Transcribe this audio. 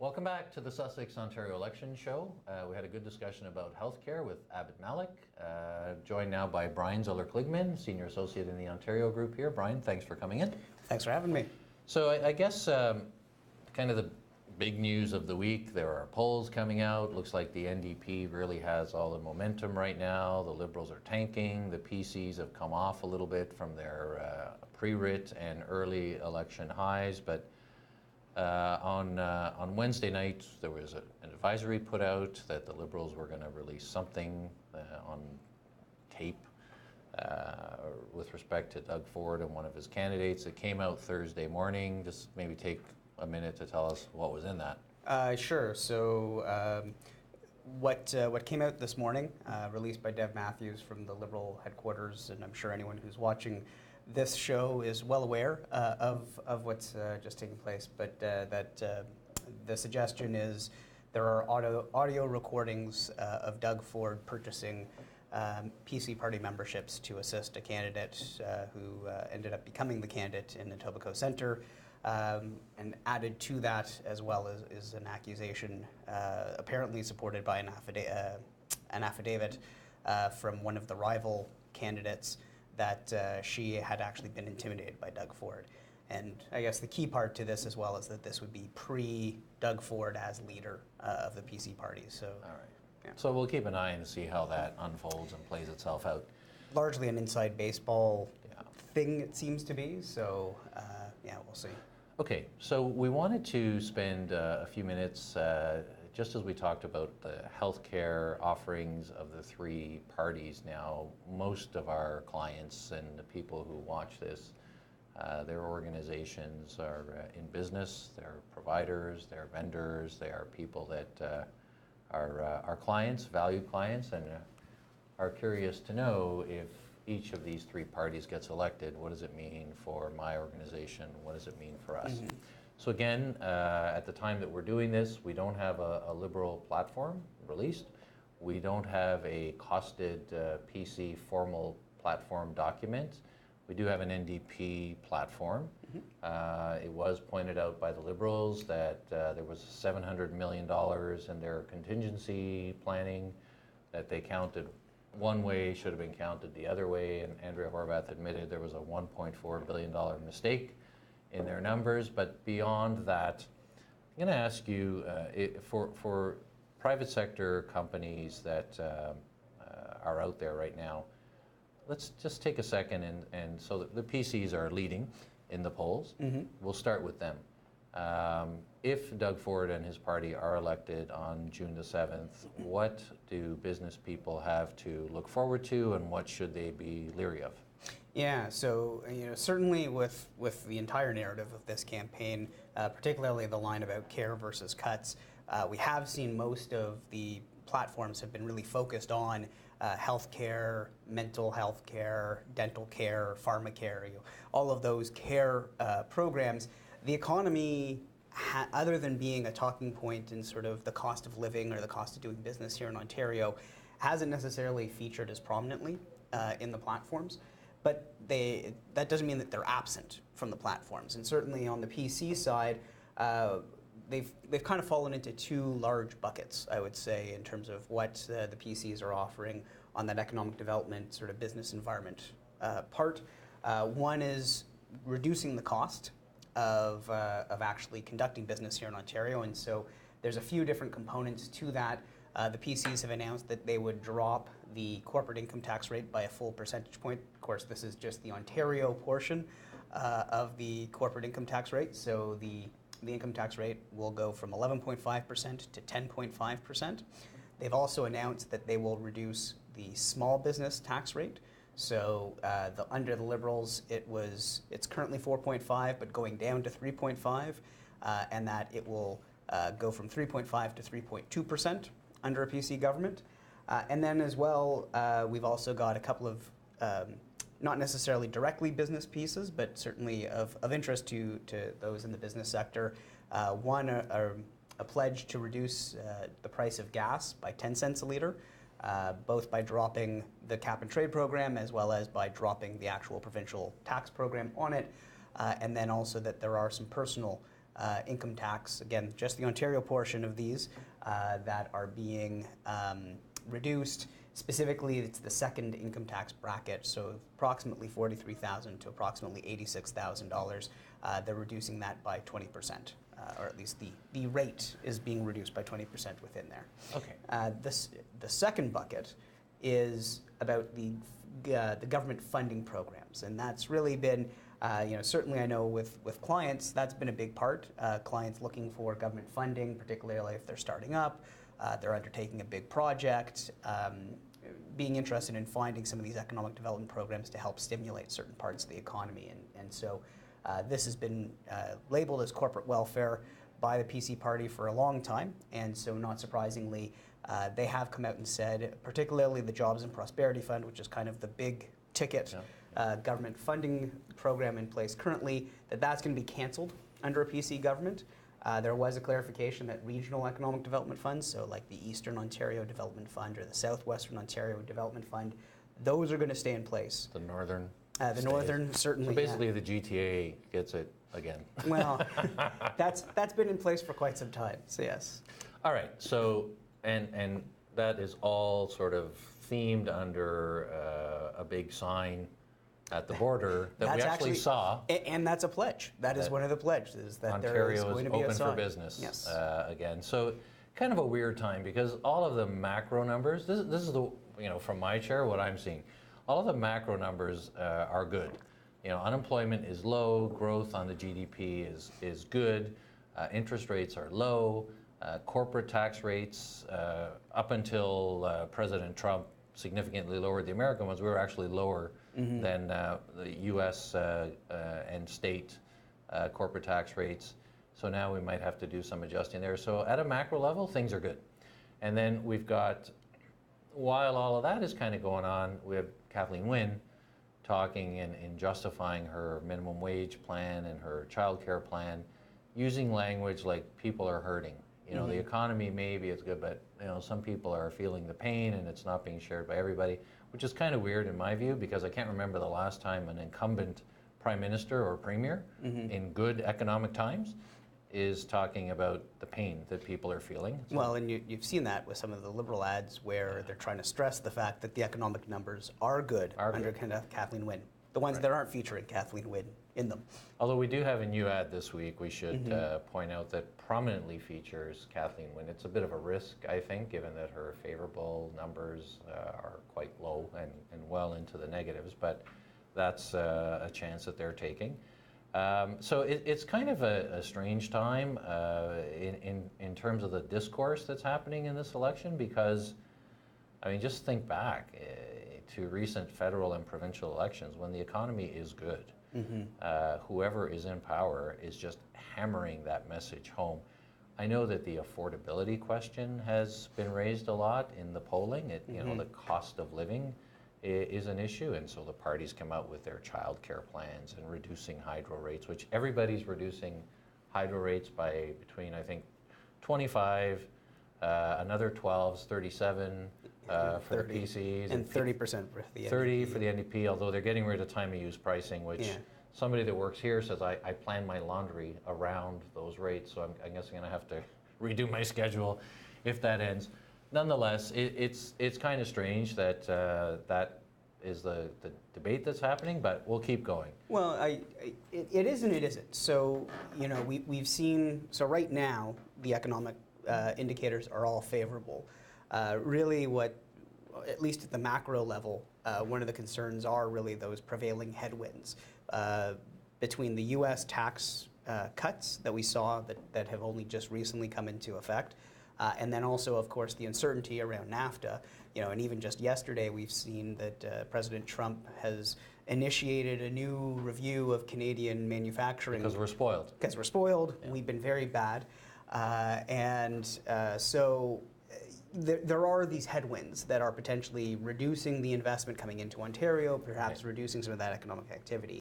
Welcome back to the Sussex Ontario Election Show. We had a good discussion about healthcare with Abid Malik, joined now by Brian Zeiler-Kilgman, Senior Associate in the Ontario Group here. Brian, thanks for coming in. Thanks for having me. So I guess kind of the big news of the week, there are polls coming out. Looks like the NDP really has all the momentum right now. The Liberals are tanking. The PCs have come off a little bit from their pre-writ and early election highs, but on Wednesday night, there was an advisory put out that the Liberals were going to release something on tape with respect to Doug Ford and one of his candidates. It came out Thursday morning. Just maybe take a minute to tell us what was in that. Sure. So what came out this morning, released by Dev Matthews from the Liberal headquarters, and I'm sure anyone who's watching this show is well aware of what's just taking place, but that the suggestion is there are audio recordings of Doug Ford purchasing PC party memberships to assist a candidate who ended up becoming the candidate in Etobicoke Centre, and added to that as well is an accusation apparently supported by an affidavit from one of the rival candidates that she had actually been intimidated by Doug Ford. And I guess the key part to this as well is that this would be pre-Doug Ford as leader of the PC party. So, all right. Yeah. So we'll keep an eye and see how that unfolds and plays itself out. Largely an inside baseball thing, it seems to be. So, yeah, we'll see. Okay, so we wanted to spend a few minutes, just as we talked about the healthcare offerings of the three parties now. Most of our clients and the people who watch this, their organizations are in business, they're providers, they're vendors, they are people that are clients, valued clients, and are curious to know if each of these three parties gets elected, what does it mean for my organization? What does it mean for us? Mm-hmm. So again, at the time that we're doing this, we don't have a Liberal platform released. We don't have a costed PC formal platform document. We do have an NDP platform. Mm-hmm. It was pointed out by the Liberals that there was $700 million in their contingency planning that they counted one way, should have been counted the other way, and Andrea Horvath admitted there was a $1.4 billion mistake in their numbers. But beyond that, I'm going to ask you, for private sector companies that are out there right now, let's just take a second and so the PCs are leading in the polls. Mm-hmm. We'll start with them. If Doug Ford and his party are elected on June the 7th, what do business people have to look forward to, and what should they be leery of? Yeah, so certainly with the entire narrative of this campaign, particularly the line about care versus cuts, we have seen most of the platforms have been really focused on healthcare, mental health care, dental care, pharmacare, all of those care programs. The economy, other than being a talking point in sort of the cost of living or the cost of doing business here in Ontario, hasn't necessarily featured as prominently in the platforms. But that doesn't mean that they're absent from the platforms. And certainly on the PC side, they've kind of fallen into two large buckets, I would say, in terms of what the PCs are offering on that economic development sort of business environment part. One is reducing the cost of actually conducting business here in Ontario, and so there's a few different components to that. The PCs have announced that they would drop the corporate income tax rate by a full percentage point. Of course, this is just the Ontario portion of the corporate income tax rate, so the income tax rate will go from 11.5% to 10.5%. They've also announced that they will reduce the small business tax rate. So under the Liberals, it's currently 4.5, but going down to 3.5, and that it will go from 3.5 to 3.2% under a PC government. And then as well, we've also got a couple of not necessarily directly business pieces, but certainly of interest to those in the business sector. One, a pledge to reduce the price of gas by 10 cents a liter, both by dropping the cap and trade program as well as by dropping the actual provincial tax program on it. And then also that there are some personal income tax, again, just the Ontario portion of these that are being reduced. Specifically, it's the second income tax bracket, so approximately $43,000 to approximately $86,000. They're reducing that by 20%, or at least the rate is being reduced by 20% within there. Okay. The second bucket is about the government funding programs, and that's really been, certainly I know with clients, that's been a big part. Clients looking for government funding, particularly if they're starting up, they're undertaking a big project, being interested in finding some of these economic development programs to help stimulate certain parts of the economy. And so this has been labeled as corporate welfare by the PC party for a long time. And so not surprisingly, they have come out and said, particularly the Jobs and Prosperity Fund, which is kind of the big ticket government funding program in place currently, that's going to be canceled under a PC government. There was a clarification that regional economic development funds, so like the Eastern Ontario Development Fund or the Southwestern Ontario Development Fund, those are going to stay in place. The northern the northern, certainly. So basically the GTA gets it again. Well, that's been in place for quite some time, so yes. All right, so, and that is all sort of themed under a big sign at the border that we actually saw. And that's a pledge. That is one of the pledges, that there is going to be a sign. Ontario is open for business yes. Again. So kind of a weird time because all of the macro numbers, this is the, from my chair, what I'm seeing. All of the macro numbers are good. Unemployment is low, growth on the GDP is good, interest rates are low, corporate tax rates, up until President Trump significantly lowered the American ones, we were actually lower than the U.S. And state corporate tax rates. So now we might have to do some adjusting there. So at a macro level, things are good. And then we've got, while all of that is kind of going on, we have Kathleen Wynne talking and justifying her minimum wage plan and her child care plan, using language like people are hurting. The economy maybe is good, but some people are feeling the pain and it's not being shared by everybody, which is kind of weird in my view because I can't remember the last time an incumbent prime minister or premier in good economic times is talking about the pain that people are feeling. So, well, and you've seen that with some of the Liberal ads where they're trying to stress the fact that the economic numbers are good under kind of Kathleen Wynne. The ones that aren't featuring Kathleen Wynne in them. Although we do have a new ad this week, we should point out that prominently features Kathleen Wynne. It's a bit of a risk, I think, given that her favorable numbers are quite low and well into the negatives, but that's a chance that they're taking. So it's kind of a strange time in terms of the discourse that's happening in this election because, just think back to recent federal and provincial elections when the economy is good. Whoever is in power is just hammering that message home. I know that the affordability question has been raised a lot in the polling. The cost of living is an issue, and so the parties come out with their child care plans and reducing hydro rates, which everybody's reducing hydro rates by between, I think, 25, another 12's 37 for 30, the PCs. And 30% for the NDP. 30 for the NDP, although they're getting rid of time of use pricing, which somebody that works here says, I plan my laundry around those rates, so I guess I'm going to have to redo my schedule if that ends. Nonetheless, it's kind of strange that that is the debate that's happening, but we'll keep going. Well, it is and it isn't. So, we've seen, so right now, the economic indicators are all favorable. Really what, at least at the macro level, one of the concerns are really those prevailing headwinds between the U.S. tax cuts that we saw that have only just recently come into effect, and then also, of course, the uncertainty around NAFTA. And even just yesterday, we've seen that President Trump has initiated a new review of Canadian manufacturing. Because we're spoiled. Because we're spoiled. Yeah. We've been very bad. So there are these headwinds that are potentially reducing the investment coming into Ontario, perhaps reducing some of that economic activity.